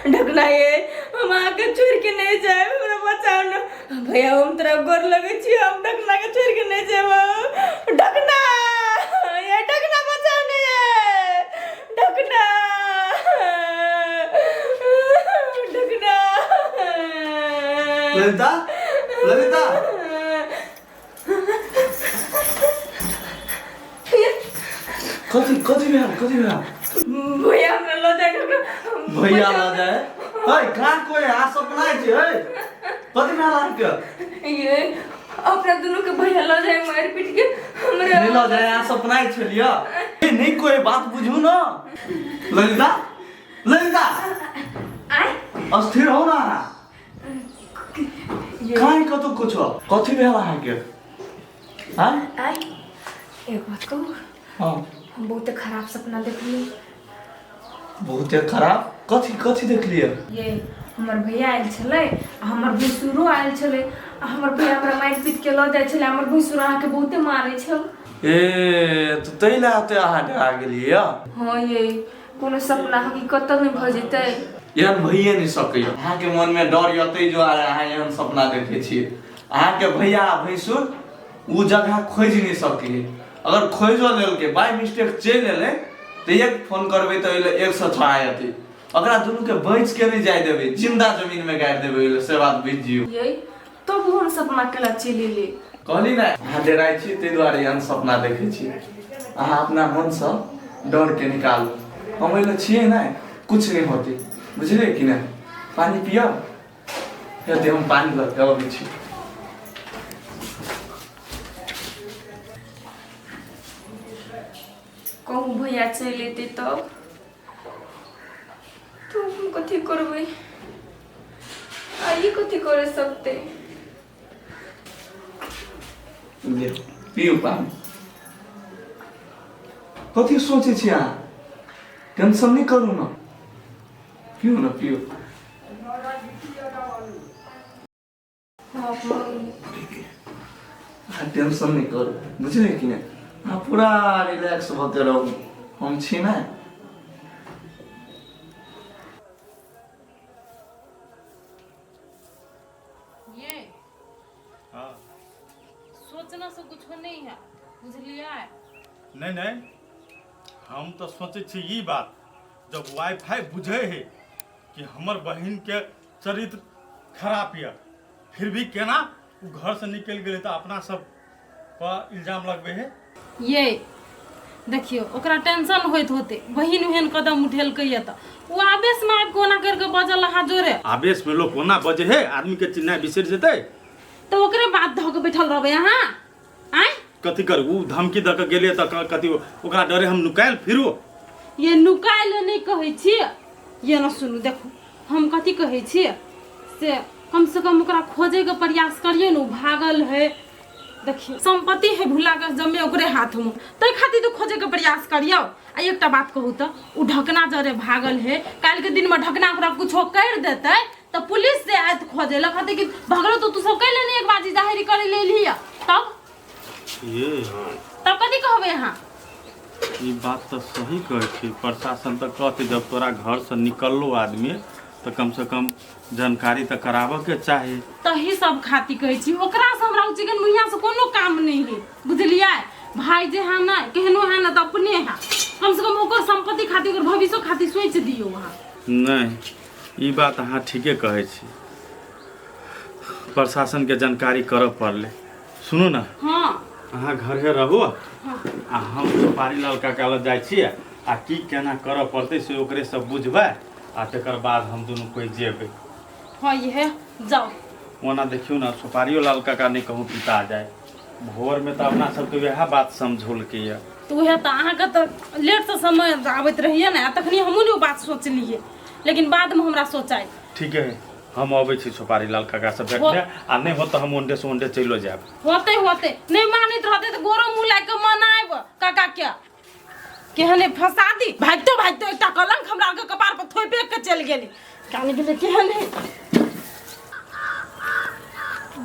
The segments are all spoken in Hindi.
ढकना ये हम आके छोड़ के नहीं जाए हमरा बचाओ ना भैया हम तेरा गोर लगे छी हम ढकना के छोड़ के नहीं जाए ढकना ये ढकना बचाओ नहीं है ढकना ढकना ललिता ललिता कथी में भैया हमरा लो जाए ढकना भैया ला जाए ओए कहां कोई आ सपना छै ओए कथी में आराम के ये अपना दोनों के भैया लो जाए मार पीट के हमरा नहीं ला जाए आ सपना छलिया नहीं कोई बात बुझू ना ललिता ललिता आय अस्थिर हो ना काहे कतो कुछ कथी में आराम के हां आय एक बात कहूं हां हम बहुत खराब सपना देखलिए बहुत खराब कथी देखलिए ये हमर भैया आयल छले हमर भैंसुरो आयल छले हमर भैया हमरा मार पीट के ल जाय छले हमर भैंसुरो आके बहुते मारे छल ए तो तैला ते आहा डरा गेलिए हां ये कोनो सपना हकीकत नहीं भ जेतै एहन भइए नहीं सकैय अहाँ के मन में डर यतै जो अहाँ एहन सपना देखे छी अहाँ के भैया भैंसुर उ जगह खोज नहीं सकै अगर खोजो लेल के बाय मिस्टेक चल एले तो एक फोन करबे तो 106 आयते अगरा दोनों के बच के नहीं जाय देबे जिंदा जमीन में गाड़ देबे से बात बुझ जियो ये तो हम सपना केला चली ले कहली ना अहाँ डराइ छी ते द्वारे एहन सपना देखे छी अहाँ अपना मन से डर के निकालू हम एले छिए ना कुछ नहीं होते बुझले कि ना पानी पियो या दे हम पानी लेके आबै छी कहूँ भैया चल लेते तब तो हम कथी करबे आई कथी करे सकते ले पियो पानी कथी सोचे छी अहाँ टेंशन नहीं करू ना पियो ना पियो टेंशन नहीं करू बुझले कि ना हाँ पूरा रिलैक्स होते रहो हम छी ना ये हाँ सोचना से कुछ नहीं है बुझलिए नहीं हम तो सोचे छी ये बात जब वाईफाई बुझे है कि हमर बहन के चरित्र खराब है फिर भी केना वो घर से निकल गए तो अपना सब पर इल्जाम लगबे है ये देखियो ओकरा टेंशन होते बहिन उहन कदम उठेलकै या त वो आवेश में आबि कोना करके बजल हाथ जोरे आवेश में लोग कोना बजे है आदमी के चिन्ह बिसर जेते तो ओकरे बात ध के बैठल रहबे यहाँ आय कथी कर उ धमकी द के गेले त कथी ओकरा डरे हम नुकायल फिरो ये नुकायल नहीं कहै छी ये न सुनू देखो हम कथी कहै छी से कम से कम ओकरा खोजे के प्रयास करिए न भागल है देखिए संपत्ति है भुला के जमे ओकरे हाथ में तै खातिर तो खोजे के प्रयास करियो आ एकटा बात कहू त उ ढकना जरे भागल है काल के दिन में ढकना ओकरा कुछो कर देतै तो पुलिस से आयत खोजे ल कहते कि भगलो तो तू सब कैले नहीं एक बाजी जाहिर कर ले लिया तब ये तब कथी कहबे यहाँ ये बात तो सही कहै छी प्रशासन तो कहते जब तोरा घर से निकललो आदमी तो कम से कम जानकारी तो कराबे के चाही तही सब खाती कहै छी ओकरा से हमरा चिकन मुहिया से कोनो काम नहीं है बुझलिए भाई जे है ना केहनो है ना तो अपने है कम से कम ओकर संपत्ति खातिर ओकर भविष्य खातिर सोच दियो वहां नहीं ये बात अहाँ ठीके कहै छी प्रशासन के जानकारी करब पड़ले सुनो ना हां अहाँ घरे रहू आ हम सुपारी लाल काका लग जाइ छी आ की केना करऽ पड़तै से ओकरे सब बुझबै आ तकर बाद हम दुनू कोई जेबै हां ये जाओ ओना देखियो ना सुपारियो लाल काका नहीं कहूँ पिता जाए भोर में तो अपना सबके वह बात समझौल के ये तो वह तो अहाँ के तो लेट से समय आबत रहिए ना तखनी हमहू ने बात सोचलिए लेकिन बाद में हमरा सोचाई ठीक है हम अबै छी सुपारी लाल काका से भेटने आ नहीं हो तो हम ओंडे से ओंडे चलो जाब होते नहीं मानित रहते तो गोरो मुँह लाग के मनाब काका क्या केहने फंसा दी भागतो एकटा कलंक हमरा के कपार पर थोपे के चल गेली काने गेले केहने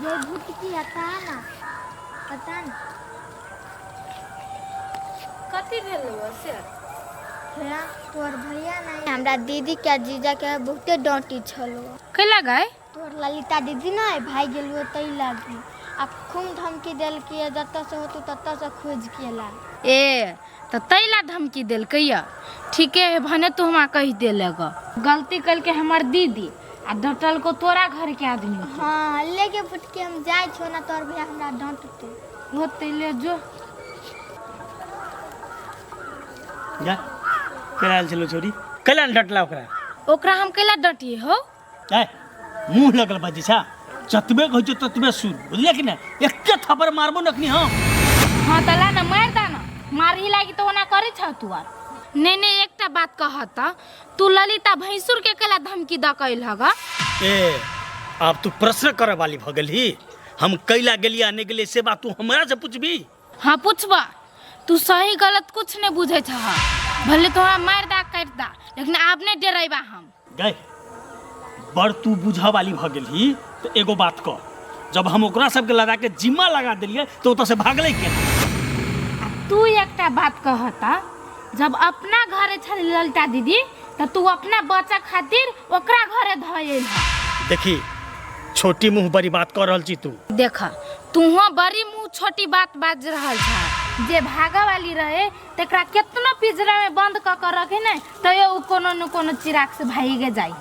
ये भूत की आता ना पता नहीं कथी भेल से भैया तोर भैया नहीं हमरा दीदी के जीजा के बहुते डांटी छलो। कैला गए तोर ललिता दीदी ना भाई गेलुए तई लागी आ खूब धमकी देल के जत्ता से होतु तत्ता से खोज केला। ए तो तैला धमकी दिल कैया ठीक है भने तू हमा कह देले गलती कल के हमार दीदी आ डटल को तोरा घर के आदमी। हाँ लेके फुटके हम जाय छो ना तोर भैया हमरा डांटते होते ले जो जा केला चलो छोरी कैला डटला ओकरा हम कैला डटिए हो ए मुंह लगल बाजी छा जतबे कहै छ ततबे सुन बुझलिए कि ना एके थप्पड़ मारबो नखनी हम। हाँ तला ना मार दा ना मार ही लागी तो ओना करे छ तू आर नहीं एकटा बात कहता तू ललिता भैंसुर के कैला धमकी द कैल हगा। ए अब तू प्रश्न करे वाली भ गेली हम कैला गेलिया नहीं गेलिए से बात तू हमरा से पूछबी। हाँ पूछबा तू सही गलत कुछ नहीं बुझे छ भले तोरा मार दा काट दा लेकिन आप नहीं डराइबा हम गए बड़ तू बुझा वाली भ गेली तो एगो बात कह जब हम ओकरा सबके लगा के जिम्मा लगा दिलिए तो ओत से भागले के तू एकटा बात कहता जब अपना घरे छल ललिता दीदी तो तू अपना बच्चा खातिर ओकरा घरे धयल देखी छोटी मुंह बड़ी बात कर रहल छी तू देखा तू बड़ी मुंह छोटी बात बाज रहल छ जे भागा वाली रहे तेकरा कितना पिंजरा में बंद क कर रखे न तो ये कोनो न कोनो चिराग से भागे जाई।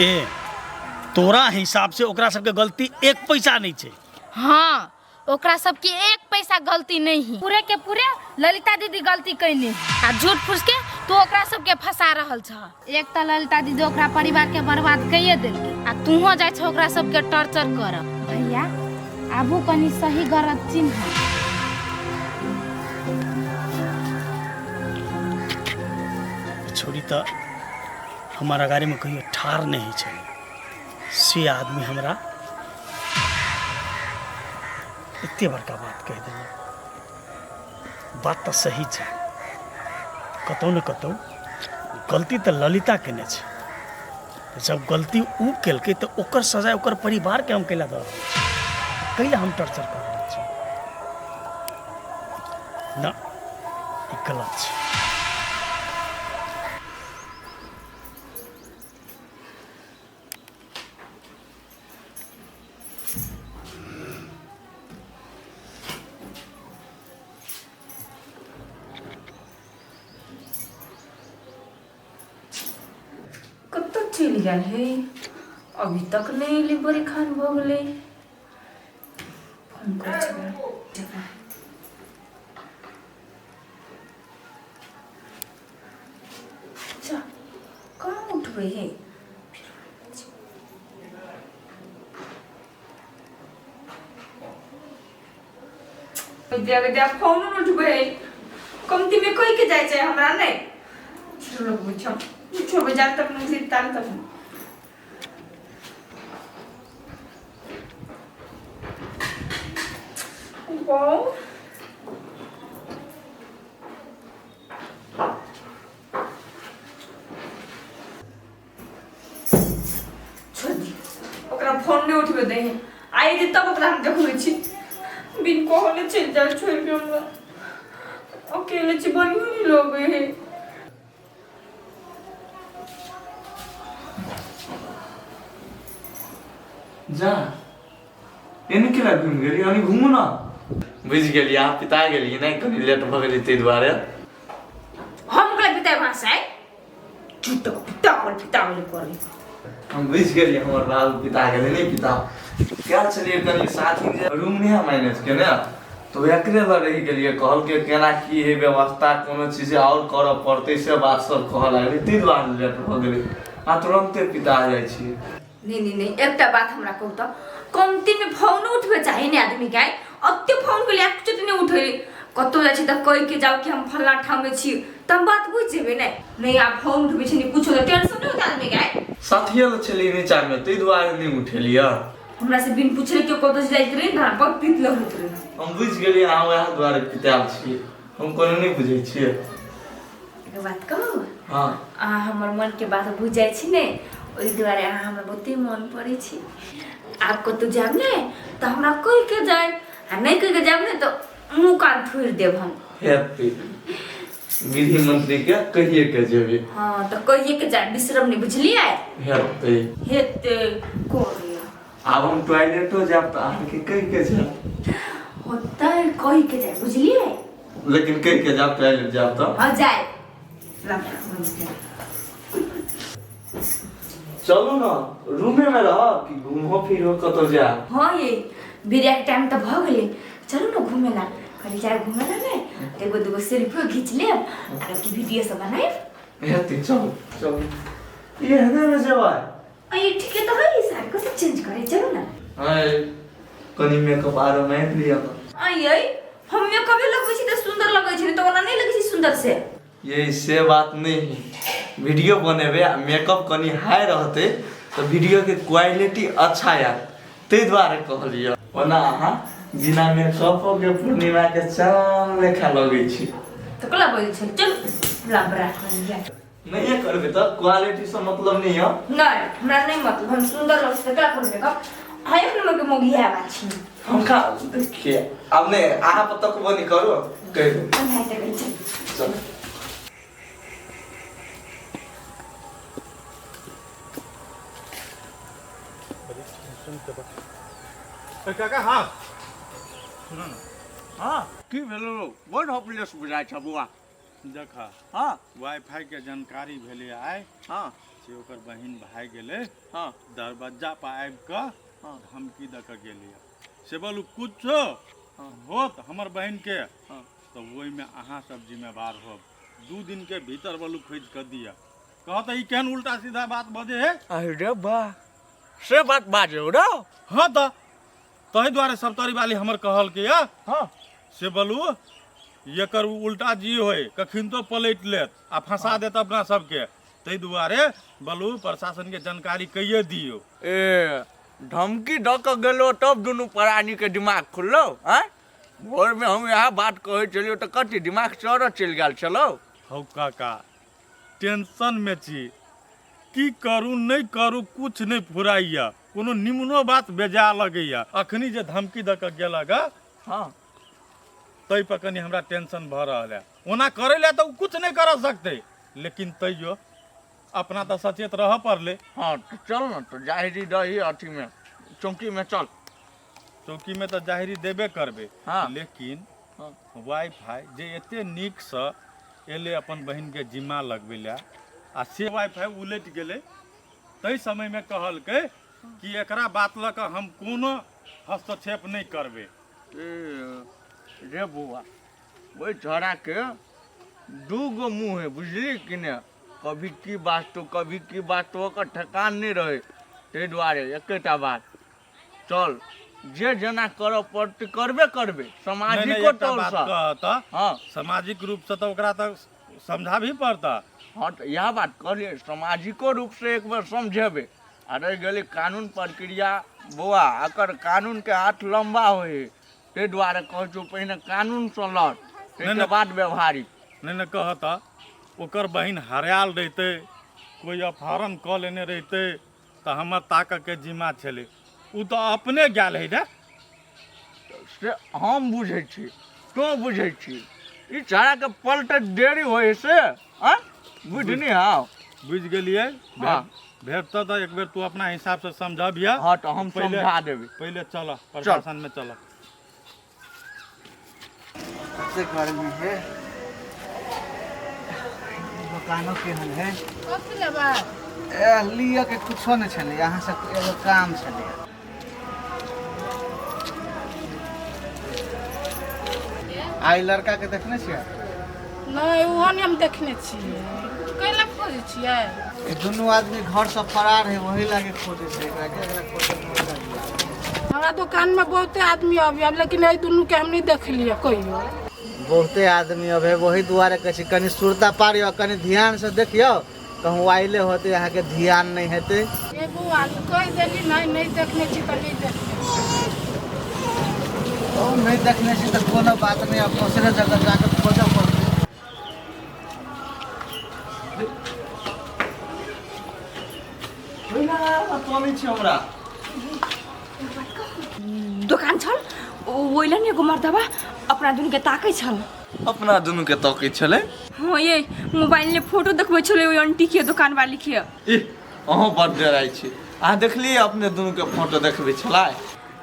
ए तोरा हिसाब से ओकरा सबके गलती एक पैसा नहीं छे। हाँ ओकरा सबके एक पैसा गलती नहीं है पूरे के पूरे ललिता दीदी गलती कैले आ झूठ फूस के तू ओकरा सबके फंसा रहल छ। एक त ललिता दीदी ओकरा परिवार के बर्बाद कइए देलके आ तू हो जाय छ ओकरा सबके टॉर्चर कर। भैया आबू कनी सही गलत चिन्ह छोड़ी तो हमारा गाड़ी में कहियो ठार नहीं छे से आदमी हमरा इतने बड़का बात कह दिया बात तो सही छे कतौ न कतौ गलती तो ललिता केने छे जब गलती उ केलकै तो ओकर सजा ओकर परिवार के हम कैला दो कैला हम टॉर्चर कर रहल छी ना ई गलत छे। चल गया है अभी तक नहीं ली बड़ी खान भोगले फोन कर अच्छा कहाँ उठ गई है विद्या विद्या फोन उठ गए कमती में कोई के जाए हमरा नहीं चलो पूछो छोड़ बजा तक मुझे ताल तक वाओ छोड़ दी ओकरा फोन नहीं उठबे दे आइ जे तब ओकरा हम देखबै छी बिन कहले चल जा छोड़ के हमरा अकेले छी बनी नहीं लोगे है जा एने केला घुम गेली अनि घुमु न बुझ गेली आप पिता गेली नै कनि लेट भ गेली तै दुआरे हम ओकरा पिता भाषा है झूठ पिता बोले करे हम बुझ गेली हमर बाबू पिता गेली नै पिता क्या चलिए कनि साथी जे रूम नै मैनेज के ना तो एकरे ल रही गेलिए कहल के केना की है व्यवस्था कोनो चीज और कर पड़ते से बात सब कह लागली तै दुआरे लेट भ गेली आ तुरंते पिता आ जाय छी। नहीं एकटा बात हमरा कहू त कमती में फोन उठबे चाहे ने आदमी के अत्ते फोन के लिए चुट नहीं उठे कतो जाय छी त कहि के जाओ कि हम फल्ला ठाम में छी तब बात बुझ जेबे नहीं आप फोन उठबे छी नहीं कुछ टेंशन नहीं होता आदमी के साथिया ल चली नीचा में तै दुआरे नहीं उठेलिया हमरा से बिन पूछले के कतो से जाइत रही ना पग पीत ल होत रही हम बुझ गेली आ वह दुआरे पिता छी हम कोनो नहीं बुझै छियै एक बात कहू हां हमर मन के बात बुझ जाय छी ने ओइ दुआरे हमरा बहुते मन पड़े छी आप को तो जाब ने तो हमरा कोई के जाए आ नहीं कोई के जाब ने तो मुंह कान फोड़ देब हम हैप्पी गृह मंत्री के कहिए के जेबे हाँ तो कहिए के जाए विश्रम नहीं बुझलिए हेतै हेते कोरिया आब हम टॉयलेटो जाब त अहाँ के कहि के जाब होता है कही के जाए बुझलिए लेकिन कहि के जाब टॉयलेट जाब त हाँ जाए चलो ना रूमे में रह कि घूमो फिरो कतो जा हाँ ये बिरिया के टाइम तो भ गेले चलो ना घूमे ला कहीं जाए घूमे ला ने एगो दूगो सेल्फी खींच ले और की वीडियो सब बनाए हेतै चलो चलो ये हने में जेबा ये ठीक है तो है सारे को सब चेंज करे चलो ना हाय कनी मेकअप आरो मार लिया आई हम में कभी लगबै छी त सुंदर लगै छै तो ओना नहीं लगै छै सुंदर से ये से बात नहीं वीडियो बनेबे मेकअप कनी हाई रहते तो वीडियो के क्वालिटी अच्छा यार ते द्वारे कहलिए ओना अहाँ बिना मेकअप के पूर्णिमा के चांद लेखा लगै छी तो कला बोल छै चल लाबरा जा नहीं करबे तो क्वालिटी से मतलब नहीं है नहीं हमरा नहीं मतलब हम सुंदर लगै छै कला करबे का हाय अपने के मोगी है बात छी हम का देखिए आपने आहा पता को बनी करो कह दो हम है ते चल चलो काका हाँ सुन न हाँ की भेलो बड़ हॉपलेस बुझाइ छ बुआ देखा हाँ वाईफाई के जानकारी भेले आइ हाँ से ओकर बहिन भाग गेले हाँ दरवाजा पर आबि कऽ हाँ। धमकी दऽ कऽ गेलिए से बोलू कुछो होत हमर बहिन के हाँ। तो ओहि में अहाँ सब जिम्मेवार होब 2 दिन के भीतर बोलू खोज कर दिया कहत ई केहन उल्टा सीधा बात बजे है अरे बा से बात बाजो रो हाँ तो तही द्वारे सप्तरी वाली हमर कहल के या हाँ से बोलू एकर उल्टा जी होय कखिन तो पलट लेत आ फंसा देत अपना सबके तै दुआरे बोलू प्रशासन के जानकारी कहिए दियो ए धमकी द के गेलो तब दुनू प्राणी के दिमाग खुललो हैं भोर में हम यहाँ बात कहे चलियो तो कथी दिमाग चौर चल गेल चलो हौ काका टेंशन में छी की करू नहीं करू कुछ नहीं फुराइया कोनो निम्नो बात बेजा लगैया अखनी जे धमकी द के गेलक हाँ तै पर कनी हमरा टेंशन भ रहल है ओना करे ले तो कुछ नहीं कर सकते लेकिन तैयो अपना तो सचेत रह पड़ले हाँ तो चल ना तो जाहिरी दही अथी में चौकी में चल चौकी में तो जाहिरी देबे करबे हाँ। लेकिन हाँ। वाईफाई जे एते नीक से एले अपन बहिन के जिम्मा लगबे ले आ से वाईफाई उलट गेले तई समय में कहल के कि एकरा बात ल के हम कोनो हस्तक्षेप नहीं करबे रे बुआ वही झड़ा के दू गो मुँह है बुझली कि ने कभी की बात तो ओकर ठेकान नहीं रहे ते दुआरे एकेटा बात चल जे जना कर पड़ते करबे करबे सामाजिक तौर से कहता हाँ सामाजिक रूप से तो ओकरा तो समझा भी पड़ता हाँ तो यह बात कहलिए सामाजिको रूप से एक बार समझेबे आ रह गई कानून प्रक्रिया बौआ अकर कानून के हाथ लंबा होए ते दुआरे कह छो पहिने कानून से लड़ तेके बाद व्यवहारिक नहीं कहता ओकर बहिन हरायल रहते कोई अपहरण कऽ लेने रहते तो हमर ताक के जिम्मा छले उ तो अपने गेल है रे से हम बुझे छी तो बुझे छी ई चारा के पलट देरी होए से हाँ बुझनी हाँ बुझ गेलिए हाँ। भेटता तो एक बेर तू अपना हिसाब से समझबिया हाँ तो हम पहले- समझा देबे पहले चल प्रशासन में चल से गर्मी है दुकानों केहन है लिया के कुछो नहीं छले यहाँ से एगो काम छले आई लड़का के देखने छियै नहीं ओहो नहीं हम देखने छियै कैला खोजै छियै ये दुनू आदमी घर से फरार है वही लागे खोजे छै एकरा के एकरा खोजे में मजा आइया। हमरा दुकान में बहुते आदमी अभी लेकिन ये दुनू के हम नहीं देखलिए कहियो बहुते आदमी अब है वही दुआरे कहै छी कनी सुरता पारियो कनी ध्यान से देखियो कहूँ आइले होते यहाँ के ध्यान नहीं हेते ये बुआ कह देली नहीं देखने छी तो नहीं देखने नहीं देखने छी तो कोनो बात नहीं अब दूसरे जगह जाकर खोजऽ पड़ते कमी छ हमरा दुकान छल ओइला ने एगो मर्दबा अपना दुन के ताकै छल अपना दुनू के तकै छलै। हाँ ये मोबाइल में फोटो देखबै छलै ओइ आंटी के दुकान वाली के। इह अहाँ बड़ डराइ छी। अहाँ देखलिए अपने दुनू के फोटो देखबै छलै?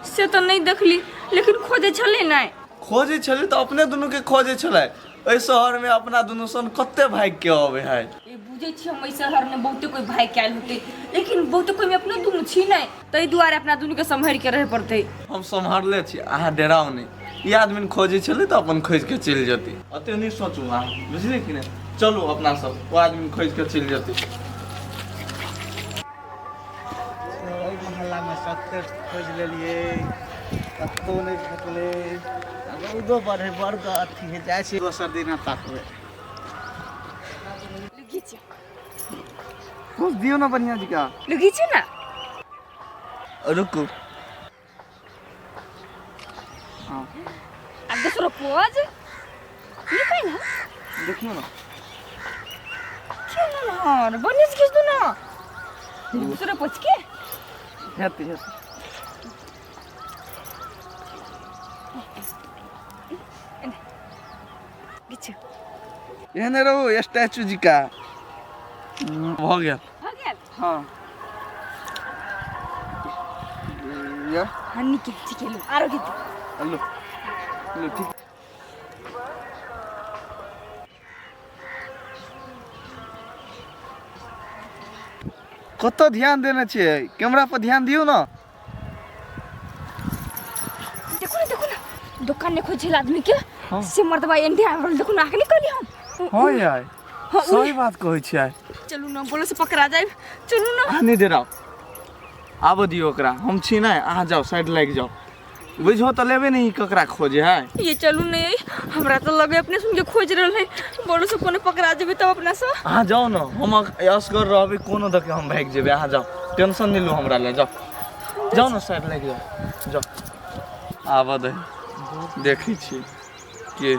से तो नहीं देखली लेकिन खोजे छलै नहीं। खोजे छलै तो अपने दुनू के खोजे छलै। एहि शहर में अपना दुनू सन कते भाग के आवे है। ये बुझे छी हम इस शहर में बहुते कोई भाई कैल होते लेकिन बहुते कोई में अपने दुनू छी नहीं तई दुआरे अपना दुनू के संभाल के रहे पड़ते। हम संभालले छी, अहाँ डराओ नहीं। ई आदमी खोजे छलै तो अपन खोज के चल जेतै। अते नहीं सोचू अहाँ, बुझलिए कि नहीं? चलू अपना सब वो आदमी खोज के चल जेतै। ओइ मोहल्ला में सबके खोज लेलिए, कतौ नहीं भेटले। अब उदो बढ़े बड़ के अथी है, जाइ छी दोसर दिन ताकबै। लुगीचे खोज दियो ना बढ़िया जी का। लुगीचे ना रुको। हाँ अब दूसरा पोज ये कहीं ना देखियो ना। क्यों ना ना बनिस किस दो ना दूसरा पोज के हेतै हेतै। गिचे एहने रहो स्टैचू जी का। हो गया। हो गया। हाँ ये हन्नी के ठीक है लो आरो के हेलो हेलो ठीक। कत ध्यान देने छियै? कैमरा पर ध्यान दियो ना। देखो ना दुकान में खोज आदमी के हाँ। से मर्दबा एंडी आरो देखो ना आके निकली हम। हाँ यार सही बात कहै छियै। चलू ना बोलो से पकड़ा जाए। चलू ना अहाँ नहीं डराओ। आब दियो ओकरा, हम छी नहीं। अहाँ जाओ साइड लाग जाओ। बुझो तो लेबे नहीं ककरा खोजे है। ये चलू नहीं हमरा तो लगे अपने सुन के खोज रहल है बोलो से कोने पकड़ा जेबे तब अपना से। अहाँ जाओ ना, हम असगर रहबै कोनो दके हम भाग जेबै। अहाँ जाओ, टेंशन नहीं लो हमरा ले। जाओ जाओ ना साइड लाग जाओ। जाओ आब दे देखै छी के